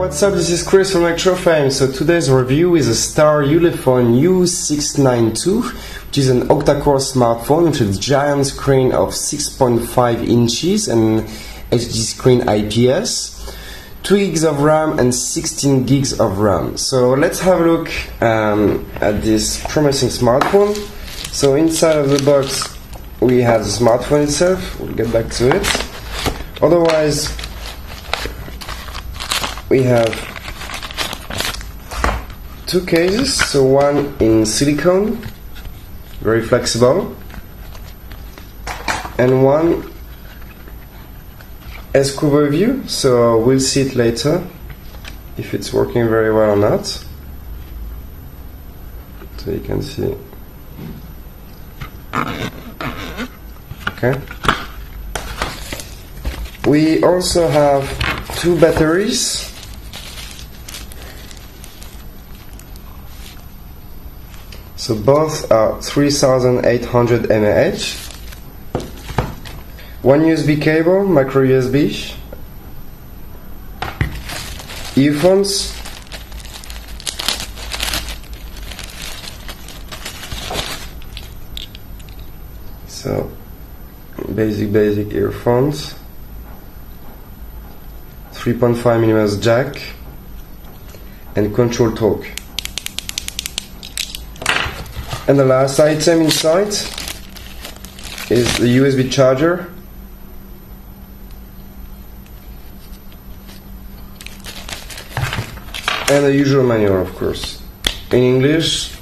what's up? This is Chris from ElectroFame. So today's review is a Star Ulefone U692, which is an octa-core smartphone with a giant screen of 6.5 inches and HD screen IPS, 2 gigs of RAM and 16 gigs of RAM. So let's have a look at this promising smartphone. So inside of the box we have the smartphone itself. We'll get back to it. Otherwise, we have two cases, so one in silicone, very flexible, and one S-curve view, so we'll see it later if it's working very well or not. So you can see. Okay. We also have two batteries. So both are 3800 mAh. One USB cable, micro USB. Earphones. So basic earphones. 3.5mm jack and control torque. And the last item inside is the USB charger and the usual manual, of course, in English.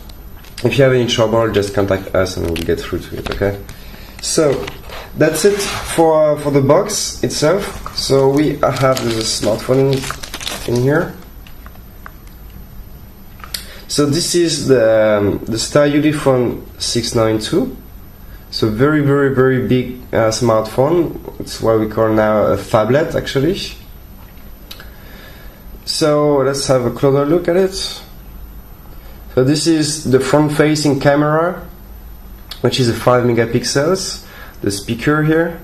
If you have any trouble, just contact us and we'll get through to it, okay? So that's it for the box itself. So we have the smartphone in here. So this is the Star Ulefone 692. So very big smartphone. It's what we call now a phablet, actually. So let's have a closer look at it. So this is the front-facing camera, which is a 5 megapixels. The speaker here.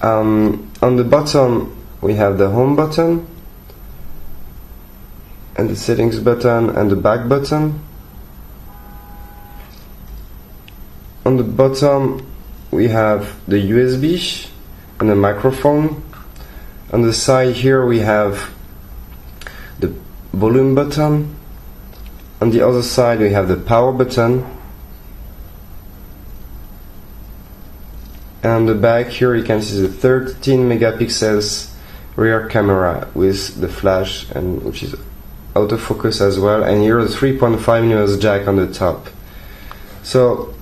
On the bottom we have the home button and the settings button and the back button. On the bottom we have the USB and the microphone. On the side here we have the volume button. On the other side we have the power button. And on the back here you can see the 13 megapixels rear camera with the flash, and which is autofocus as well, and here the 3.5mm jack on the top. So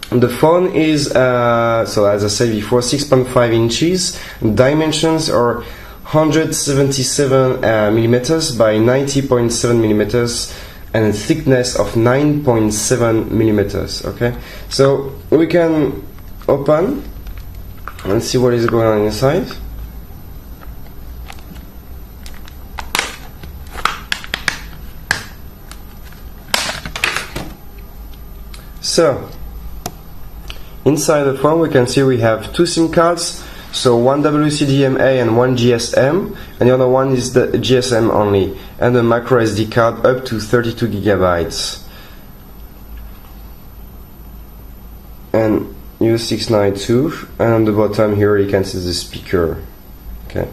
the phone is so as I said before, 6.5 inches. Dimensions are 177 millimeters by 90.7 millimeters and a thickness of 9.7 millimeters. Okay, so we can open and see what is going on inside. So inside the phone we can see we have two SIM cards, so one WCDMA and one GSM, and the other one is the GSM only, and a micro SD card up to 32 gigabytes. And U692, and on the bottom here you can see the speaker. Okay.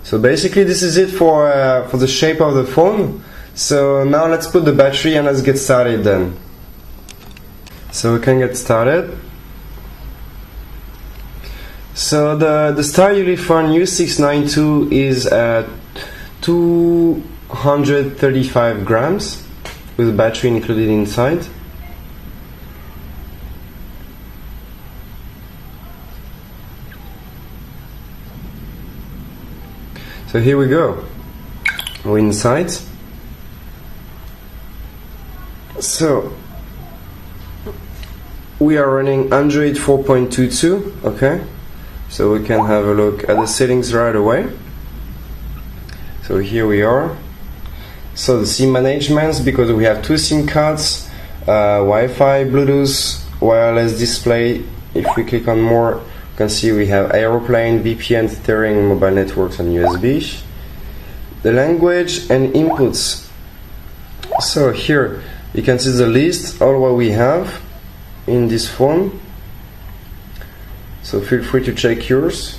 So basically this is it for the shape of the phone. So now let's put the battery and let's get started then. So we can get started. So the Star Ulefone U692 is 235 grams with a battery included inside. So here we go. We're inside. So we are running Android 4.22. Okay. So we can have a look at the settings right away. So here we are. So the SIM management, because we have two SIM cards, Wi-Fi, Bluetooth, wireless display. If we click on more, You can see we have aeroplane, VPN, steering, mobile networks, and USB. The language and inputs. So here you can see the list, all what we have in this phone. So feel free to check yours.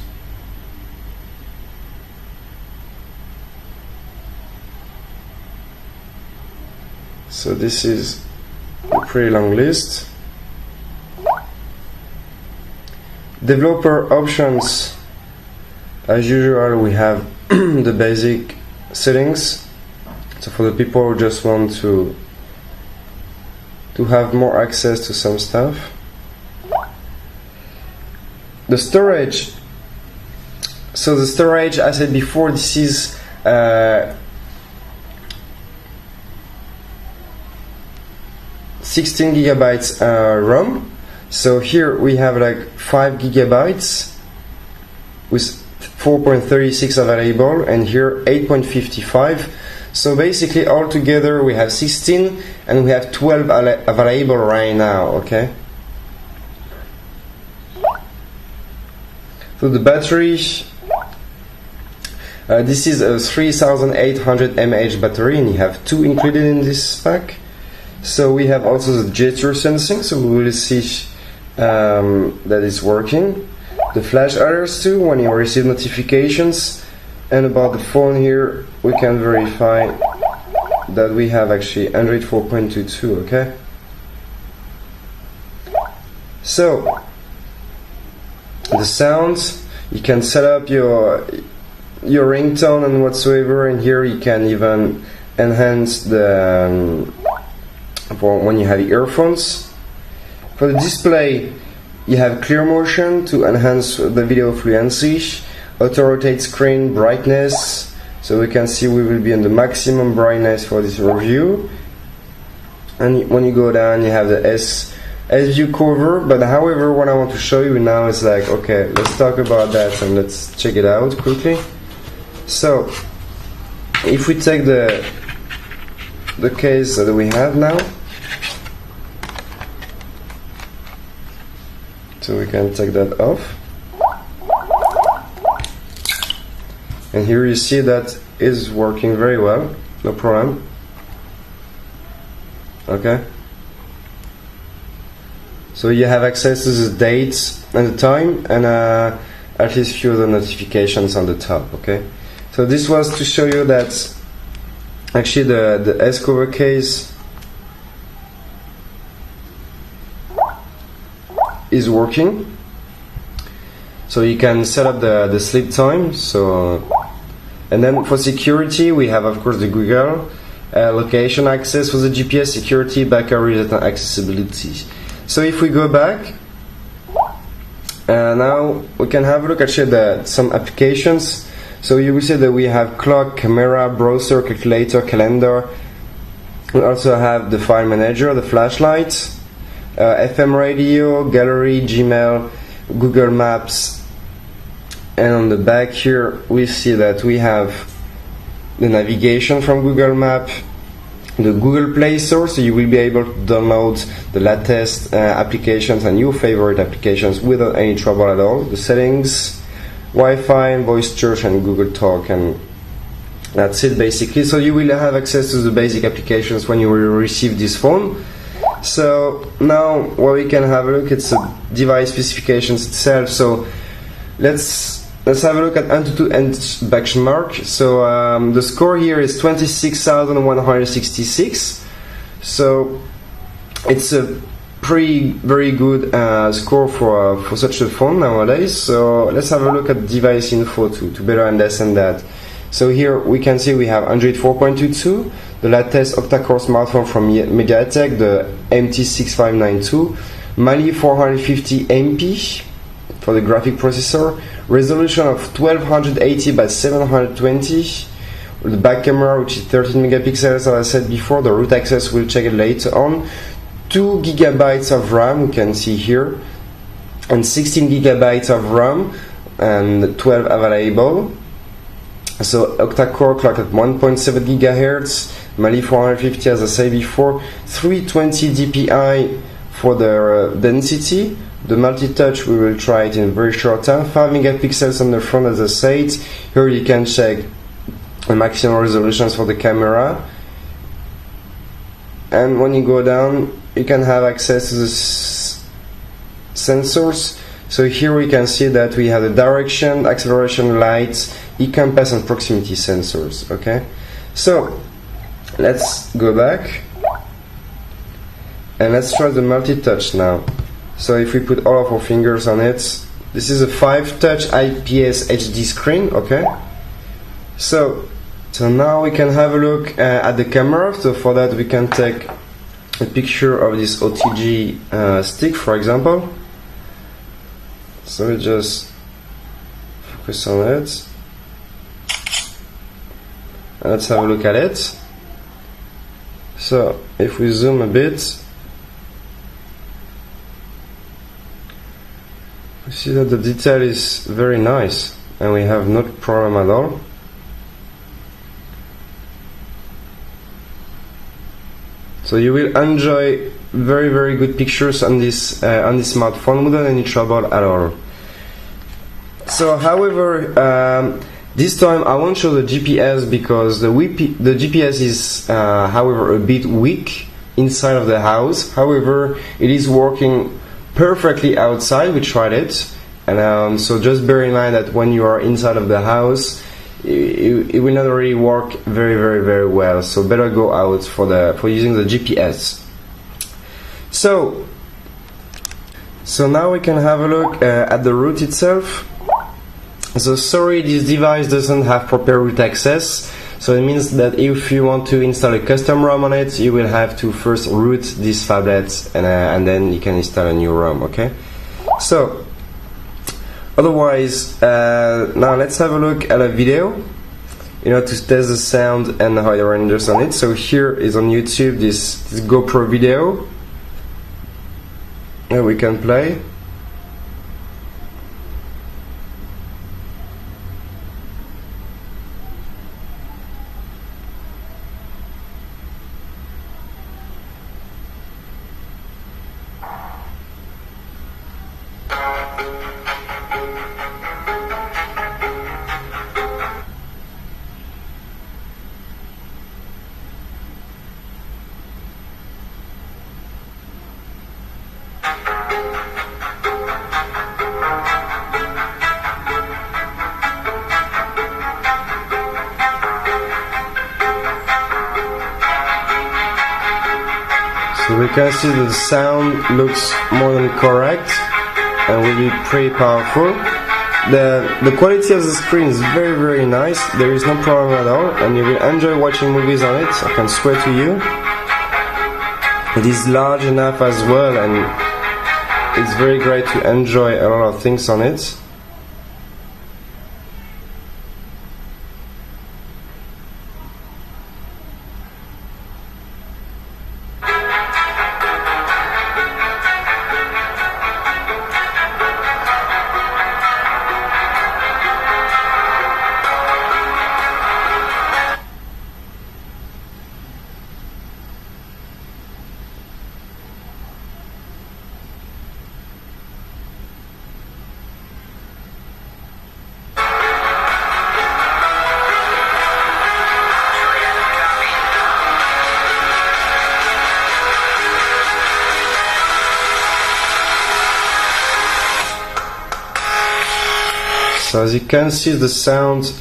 So this is a pretty long list. Developer options. As usual, we have the basic settings. So for the people who just want to have more access to some stuff. The storage. So the storage, I said before, this is 16 gigabytes RAM. So here we have like 5 gigabytes with 4.36 available, and here 8.55. So basically all together we have 16 and we have 12 available right now, okay? So the battery, this is a 3800 mAh battery, and you have 2 included in this pack. So we have also the gesture sensing, so we will see that it's working. The flash alerts too, when you receive notifications. And about the phone here, we can verify that we have actually Android 4.22, okay? So the sounds, you can set up your ringtone and whatsoever, and here you can even enhance the for when you have earphones. For the display, you have clear motion to enhance the video fluency, auto rotate screen brightness, so we can see we will be in the maximum brightness for this review. And when you go down, you have the S view cover. But however, what I want to show you now is like, okay, let's talk about that and let's check it out quickly. So if we take the case that we have now, so we can take that off, and here you see that is working very well, no problem. Okay, so you have access to the dates and the time, and at least few of the notifications on the top. Okay, so this was to show you that actually the S cover case is working. So you can set up the sleep time. So, and then for security, we have of course the Google location access for the GPS, security, battery and accessibility. So if we go back, now we can have a look at some applications. So you will see that we have clock, camera, browser, calculator, calendar. We also have the file manager, the flashlight, FM radio, gallery, Gmail, Google Maps. And on the back here we see that we have the navigation from Google Map, the Google Play Store, so you will be able to download the latest applications and your favorite applications without any trouble at all. The settings, Wi-Fi, and voice search, and Google Talk, and that's it basically. So you will have access to the basic applications when you will receive this phone. So now what we can have a look at the device specifications itself. So let's have a look at AnTuTu and benchmark. So the score here is 26,166. So it's a very good score for such a phone nowadays. So let's have a look at device info to better understand that. So here we can see we have Android 4.22, the latest octa-core smartphone from MediaTek, the MT6592, Mali 450 MP for the graphic processor, resolution of 1280 by 720, the back camera which is 13 megapixels as I said before, the root access we'll check it later on, 2 gigabytes of RAM you can see here, and 16 gigabytes of RAM and 12 available. So octa-core clocked at 1.7 gigahertz, Mali 450 as I said before, 320 dpi for the density, The multi-touch, we will try it in a very short time. 5 megapixels on the front, as I said. Here you can check the maximum resolutions for the camera. And when you go down, you can have access to the sensors. So here we can see that we have the direction, acceleration lights, e-compass and proximity sensors. Okay, so let's go back and let's try the multi-touch now. So if we put all of our fingers on it, this is a 5-touch IPS HD screen. Okay, so now we can have a look at the camera. So for that we can take a picture of this OTG stick, for example. So we just focus on it and let's have a look at it. So if we zoom a bit, we see that the detail is very nice and we have no problem at all. So you will enjoy very good pictures on this smartphone without any trouble at all. So however, this time I won't show the GPS because the GPS is however a bit weak inside of the house. However, it is working perfectly outside. We tried it, and so just bear in mind that when you are inside of the house, it will not really work very well. So better go out for using the GPS. So now we can have a look at the root itself. So sorry, this device doesn't have proper root access. So it means that if you want to install a custom ROM on it, you will have to first root this phablet and then you can install a new ROM. Okay. So otherwise, now let's have a look at a video, to test the sound and how it renders on it. So here is on YouTube this GoPro video. And we can play. So we can see that the sound looks more than correct and will be pretty powerful. The quality of the screen is very nice. There is no problem at all, and you will enjoy watching movies on it, I can swear to you. It is large enough as well, and it's very great to enjoy a lot of things on it. So as you can see, the sound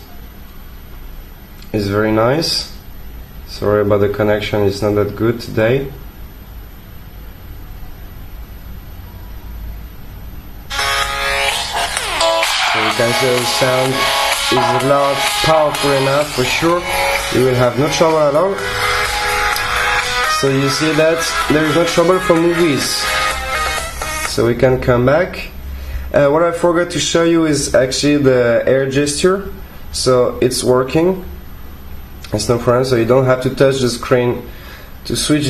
is very nice. Sorry about the connection, it's not that good today. So you can see the sound is loud, powerful enough for sure. You will have no trouble at all. So you see that there is no trouble for movies. So we can come back. What I forgot to show you is actually the air gesture. So it's working. It's no problem. So you don't have to touch the screen to switch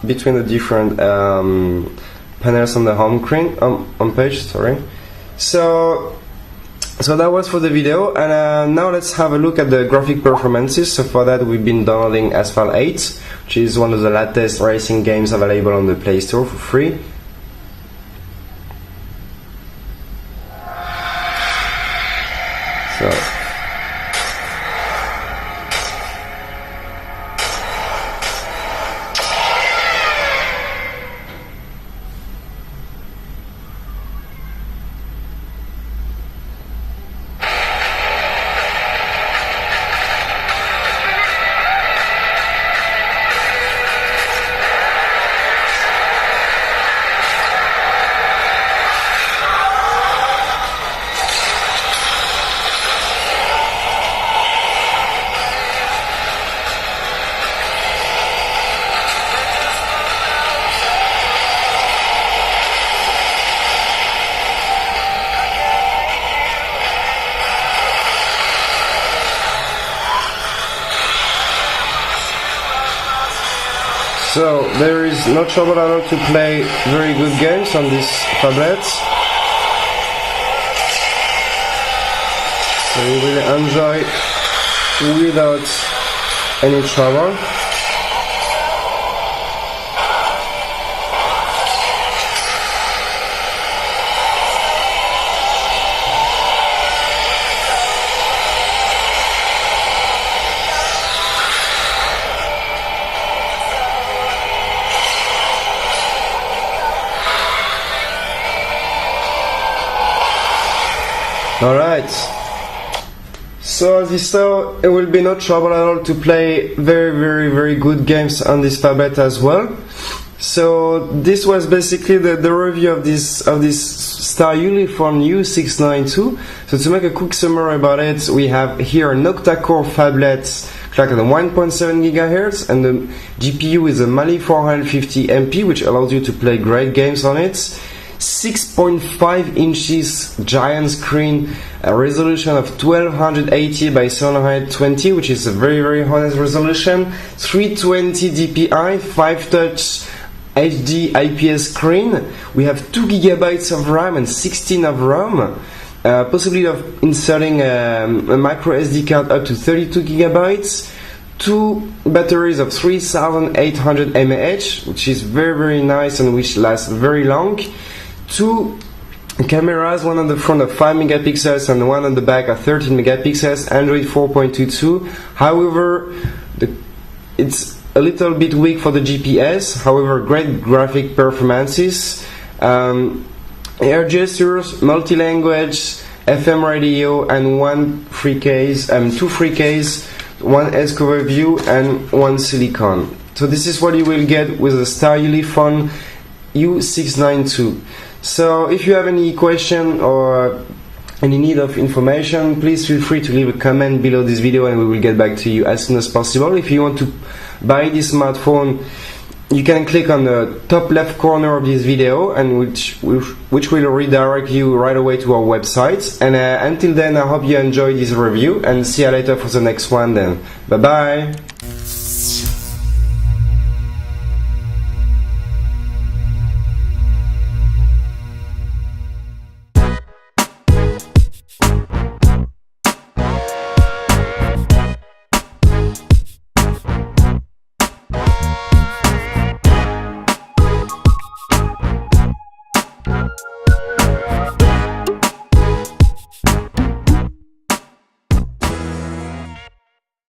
between the different panels on the home screen on page. Sorry. So that was for the video, and now let's have a look at the graphic performances. So for that, we've been downloading Asphalt 8, which is one of the latest racing games available on the Play Store for free. So So there is no trouble at all to play very good games on this Phablet. So you will enjoy without any trouble. Alright, so as you saw, it will be no trouble at all to play very good games on this Phablet as well. So this was basically the review of this Star Ulefone U692. So to make a quick summary about it, we have here an Octacore Phablet clocked at 1.7 GHz, and the GPU is a Mali 450 MP, which allows you to play great games on it. 6.5 inches giant screen, a resolution of 1280 by 720, which is a very honest resolution. 320 dpi, 5-touch HD IPS screen. We have 2 GB of RAM and 16 of ROM. Possibility of inserting a micro SD card up to 32 GB. 2 batteries of 3800 mAh, which is very nice and which lasts very long. 2 cameras, one on the front of 5 megapixels and one on the back of 13 megapixels, Android 4.22. However, it's a little bit weak for the GPS, however great graphic performances. Air gestures, multi-language, FM radio, and 2 free case, 1 S-cover view and 1 silicone. So this is what you will get with the Star Ulefone U692. So if you have any question or any need of information, please feel free to leave a comment below this video and we will get back to you as soon as possible. If you want to buy this smartphone, you can click on the top left corner of this video, and which will redirect you right away to our website. And until then, I hope you enjoyed this review and see you later for the next one then. Bye bye!